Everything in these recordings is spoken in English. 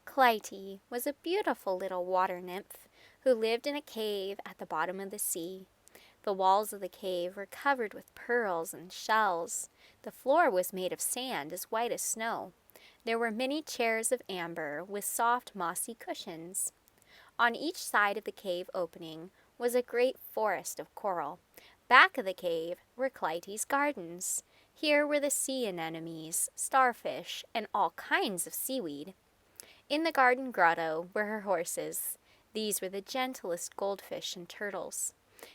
Clytie was a beautiful little water nymph who lived in a cave at the bottom of the sea. The walls of the cave were covered with pearls and shells. The floor was made of sand as white as snow. There were many chairs of amber with soft mossy cushions. On each side of the cave opening was a great forest of coral. Back of the cave were Clytie's gardens. Here were the sea anemones, starfish, and all kinds of seaweed. In the garden grotto were her horses. These were the gentlest goldfish and turtles.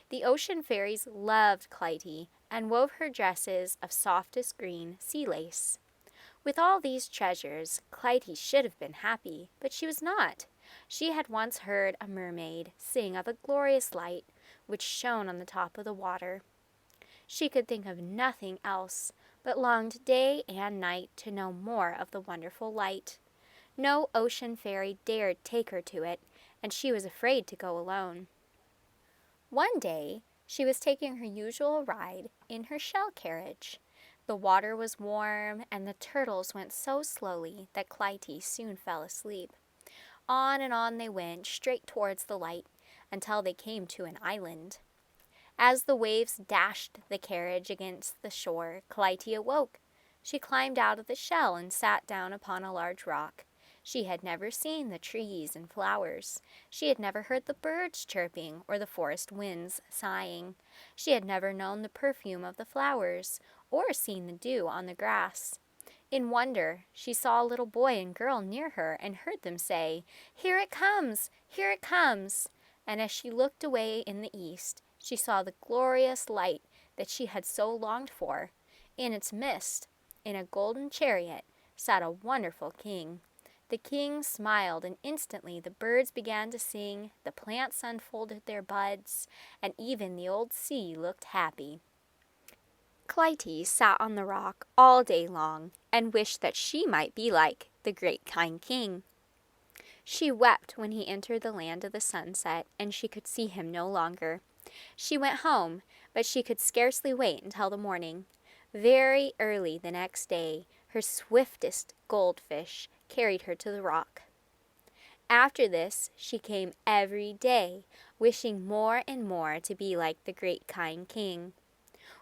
The ocean fairies loved Clytie and wove her dresses of softest green sea lace. With all these treasures, Clytie should have been happy, but she was not. She had once heard a mermaid sing of a glorious light which shone on the top of the water. She could think of nothing else, but longed day and night to know more of the wonderful light. No ocean fairy dared take her to it, and she was afraid to go alone. One day, she was taking her usual ride in her shell carriage. The water was warm, and the turtles went so slowly that Clytie soon fell asleep. On and on they went, straight towards the light, until they came to an island. As the waves dashed the carriage against the shore, Clytie awoke. She climbed out of the shell and sat down upon a large rock. She had never seen the trees and flowers. She had never heard the birds chirping or the forest winds sighing. She had never known the perfume of the flowers or seen the dew on the grass. In wonder, she saw a little boy and girl near her and heard them say, "Here it comes! Here it comes!" And as she looked away in the east, she saw the glorious light that she had so longed for. In its midst, in a golden chariot, sat a wonderful king. The king smiled, and instantly the birds began to sing, the plants unfolded their buds, and even the old sea looked happy. Clytie sat on the rock all day long and wished that she might be like the great kind king. She wept when he entered the land of the sunset, and she could see him no longer. She went home, but she could scarcely wait until the morning. Very early the next day, her swiftest goldfish carried her to the rock. After this, she came every day, wishing more and more to be like the great kind king.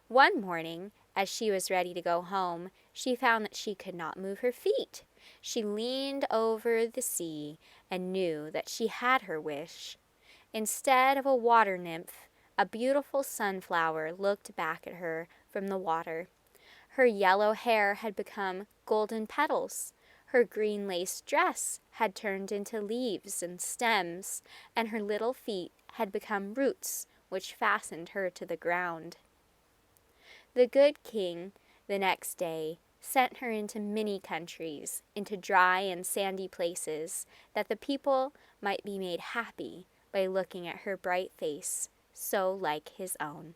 One morning, as she was ready to go home, she found that she could not move her feet. She leaned over the sea and knew that she had her wish. Instead of a water nymph, a beautiful sunflower looked back at her from the water. Her yellow hair had become golden petals. Her green lace dress had turned into leaves and stems, and her little feet had become roots which fastened her to the ground. The good king, the next day, sent her into many countries, into dry and sandy places, that the people might be made happy by looking at her bright face, so like his own.